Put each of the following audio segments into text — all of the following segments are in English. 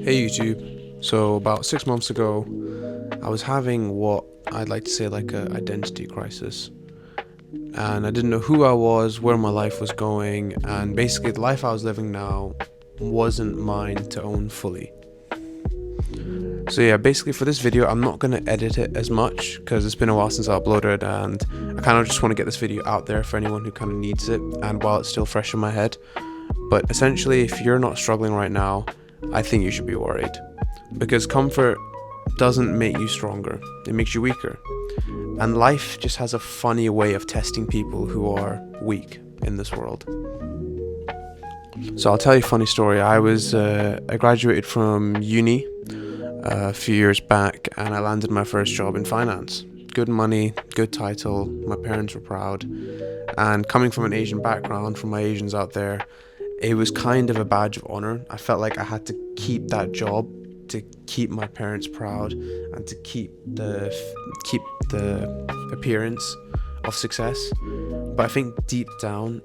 Hey YouTube. So about 6 months ago, I was having what I'd like to say like a identity crisis. And I didn't know who I was, where my life was going, and basically the life I was living now wasn't mine to own fully. So yeah, basically for this video, I'm not gonna edit it as much because it's been a while since I uploaded, and I kind of just want to get this video out there for anyone who kind of needs it, and while it's still fresh in my head. But essentially, if you're not struggling right now, I think you should be worried. Because comfort doesn't make you stronger, it makes you weaker. And life just has a funny way of testing people who are weak in this world. So I'll tell you a funny story. I graduated from uni a few years back, and I landed my first job in finance. Good money, good title, my parents were proud. And coming from an Asian background, from my Asians out there, it was kind of a badge of honor. I felt like I had to keep that job to keep my parents proud and to keep the appearance of success. But I think deep down,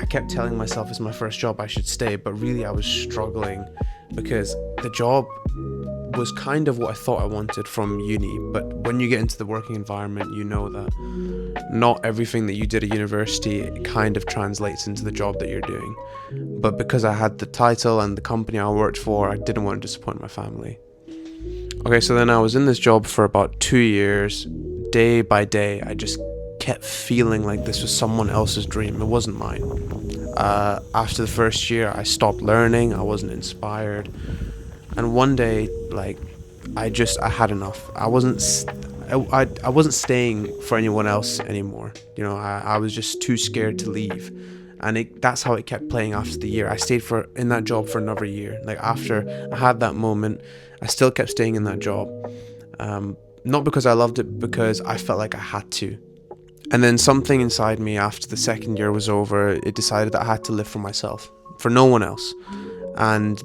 I kept telling myself it's my first job, I should stay, but really I was struggling because the job was kind of what I thought I wanted from uni. But when you get into the working environment, you know that not everything that you did at university kind of translates into the job that you're doing. But because I had the title and the company I worked for, I didn't want to disappoint my family. Okay, so then I was in this job for about 2 years. Day by day, I just kept feeling like this was someone else's dream. It wasn't mine. After the first year, I stopped learning. I wasn't inspired. And one day, like, I had enough. I wasn't staying for anyone else anymore. You know, I was just too scared to leave. And that's how it kept playing after the year. I stayed in that job for another year. Like, after I had that moment, I still kept staying in that job. Not because I loved it, because I felt like I had to. And then something inside me, after the second year was over, it decided that I had to live for myself, for no one else. And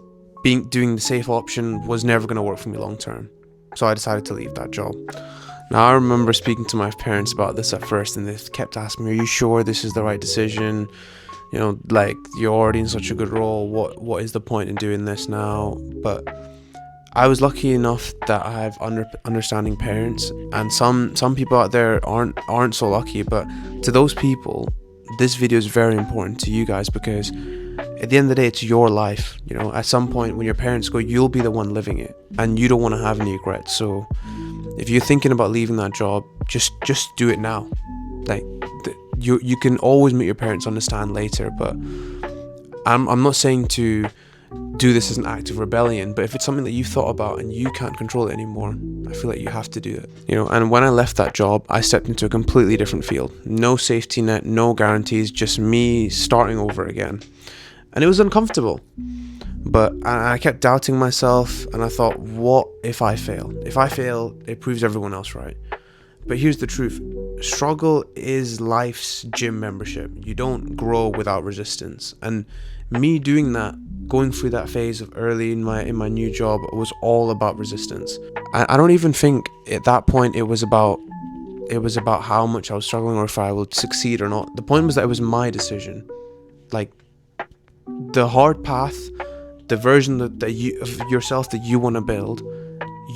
doing the safe option was never going to work for me long term. So I decided to leave that job. Now, I remember speaking to my parents about this at first, and they kept asking me, "Are you sure this is the right decision? You know, like, you're already in such a good role. What is the point in doing this now?" But I was lucky enough that I have understanding parents, and some people out there aren't so lucky. But to those people, this video is very important to you guys, because at the end of the day, it's your life. You know, at some point when your parents go, you'll be the one living it, and you don't want to have any regrets. So if you're thinking about leaving that job, just do it now. Like, you can always make your parents understand later, but I'm not saying to do this as an act of rebellion, but if it's something that you've thought about and you can't control it anymore, I feel like you have to do it. You know, and when I left that job, I stepped into a completely different field. No safety net, no guarantees, just me starting over again. And it was uncomfortable, but I kept doubting myself, and I thought, what if I fail? If I fail, it proves everyone else right. But here's the truth. Struggle is life's gym membership. You don't grow without resistance. And me doing that, going through that phase of early in my new job, was all about resistance. I don't even think at that point it was about how much I was struggling or if I would succeed or not. The point was that it was my decision. Like, the hard path, the version of yourself that you want to build,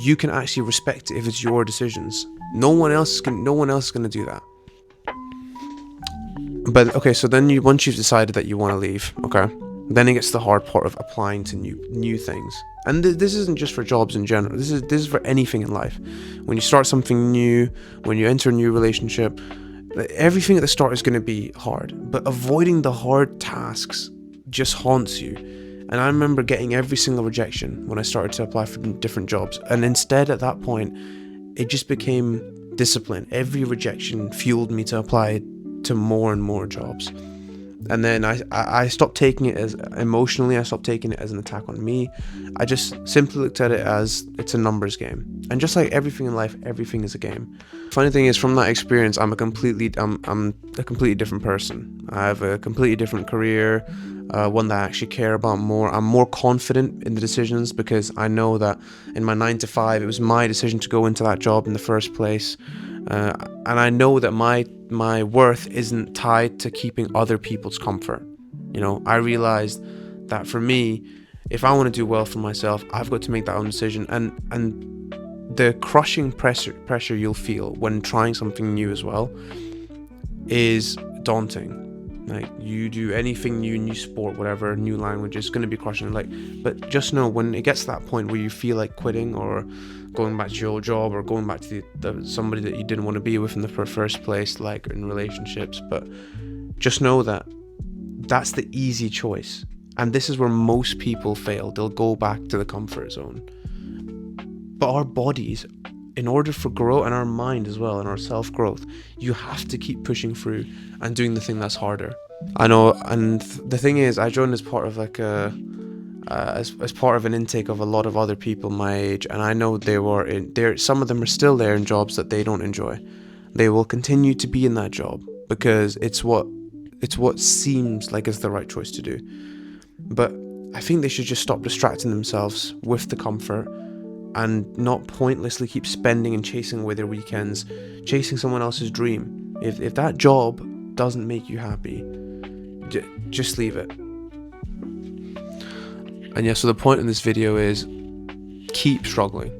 you can actually respect it if it's your decisions. No one else is going to do that. But okay, so then once you've decided that you want to leave, okay, then it gets to the hard part of applying to new things. And this isn't just for jobs in general. This is for anything in life. When you start something new, when you enter a new relationship, everything at the start is going to be hard. But avoiding the hard tasks just haunts you. And I remember getting every single rejection when I started to apply for different jobs. And instead, at that point, it just became discipline. Every rejection fueled me to apply to more and more jobs. And then I stopped taking it as emotionally. I stopped taking it as an attack on me. I just simply looked at it as it's a numbers game. And just like everything in life, everything is a game. Funny thing is, from that experience, I'm a completely different person. I have a completely different career, one that I actually care about more. I'm more confident in the decisions because I know that in my 9 to 5, it was my decision to go into that job in the first place. And I know that my worth isn't tied to keeping other people's comfort. You know, I realized that for me, if I want to do well for myself, I've got to make that own decision. And the crushing pressure you'll feel when trying something new as well is daunting. Like, you do anything new sport, whatever, new language, it's going to be crushing. Like, but just know, when it gets to that point where you feel like quitting or going back to your old job or going back to somebody that you didn't want to be with in the first place, like in relationships, but just know that that's the easy choice. And this is where most people fail. They'll go back to the comfort zone. But our bodies, in order for growth, and our mind as well, and our self-growth, you have to keep pushing through and doing the thing that's harder. I know, and the thing is, I joined as part of like as part of an intake of a lot of other people my age, and I know some of them are still there in jobs that they don't enjoy. They will continue to be in that job because it's what seems like is the right choice to do. But I think they should just stop distracting themselves with the comfort and not pointlessly keep spending and chasing away their weekends, chasing someone else's dream. If that job doesn't make you happy, just leave it. And yeah, so the point in this video is keep struggling,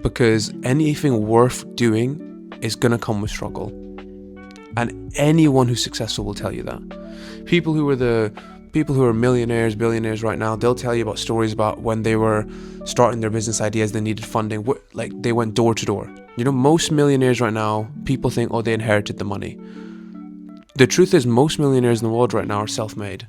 because anything worth doing is gonna come with struggle. And anyone who's successful will tell you that. People who are millionaires, billionaires right now, they'll tell you about stories about when they were starting their business ideas, they needed funding, like they went door to door. You know, most millionaires right now, people think, oh, they inherited the money. The truth is, most millionaires in the world right now are self-made.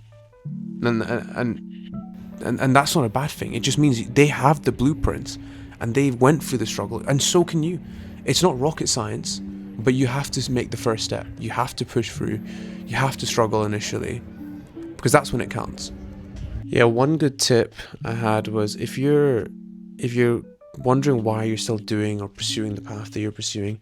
And that's not a bad thing. It just means they have the blueprints and they went through the struggle, and so can you. It's not rocket science, but you have to make the first step. You have to push through. You have to struggle initially, because that's when it counts. Yeah, one good tip I had was, if you're wondering why you're still doing or pursuing the path that you're pursuing,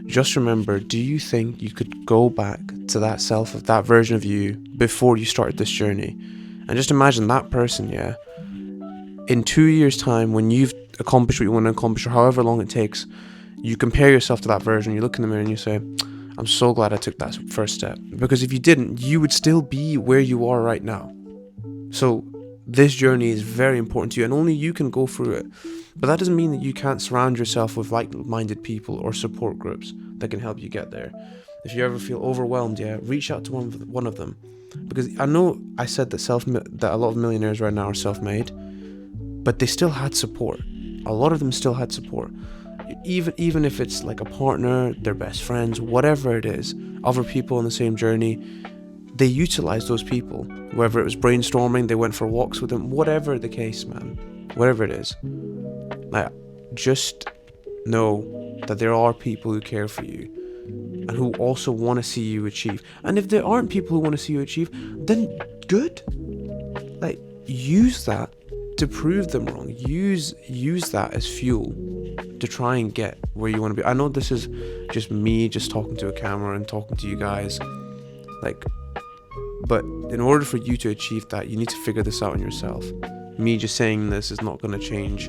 just remember, do you think you could go back to that self, of that version of you before you started this journey? And just imagine that person, yeah, in 2 years' time, when you've accomplished what you want to accomplish, or however long it takes, you compare yourself to that version, you look in the mirror and you say, I'm so glad I took that first step. Because if you didn't, you would still be where you are right now. So this journey is very important to you, and only you can go through it. But that doesn't mean that you can't surround yourself with like-minded people or support groups that can help you get there. If you ever feel overwhelmed, yeah, reach out to one of them. Because I know I said that a lot of millionaires right now are self-made, but they still had support. A lot of them still had support. Even if it's like a partner, their best friends, whatever it is, other people on the same journey, they utilized those people. Whether it was brainstorming, they went for walks with them, whatever the case, man, whatever it is. Like, just know that there are people who care for you and who also want to see you achieve. And if there aren't people who want to see you achieve, then good. Like, use that to prove them wrong. Use that as fuel to try and get where you want to be. I know this is just me just talking to a camera and talking to you guys, like, but in order for you to achieve that, you need to figure this out on yourself. Me just saying this is not going to change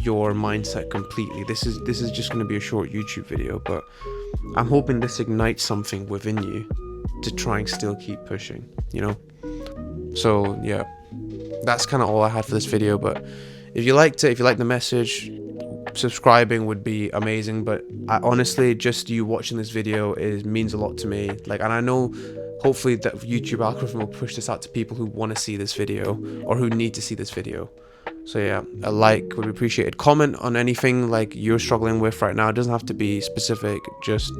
your mindset completely. This is just going to be a short YouTube video, but I'm hoping this ignites something within you to try and still keep pushing, you know? So yeah, that's kind of all I had for this video. But if you liked it, if you liked the message, subscribing would be amazing. But I honestly, just you watching this video means a lot to me. Like, and I know hopefully that YouTube algorithm will push this out to people who want to see this video or who need to see this video. So yeah, a like would be appreciated. Comment on anything like you're struggling with right now. It doesn't have to be specific, just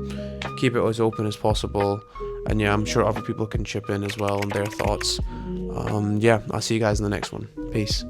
keep it as open as possible. And yeah, I'm sure other people can chip in as well on their thoughts. Yeah, I'll see you guys in the next one. Peace.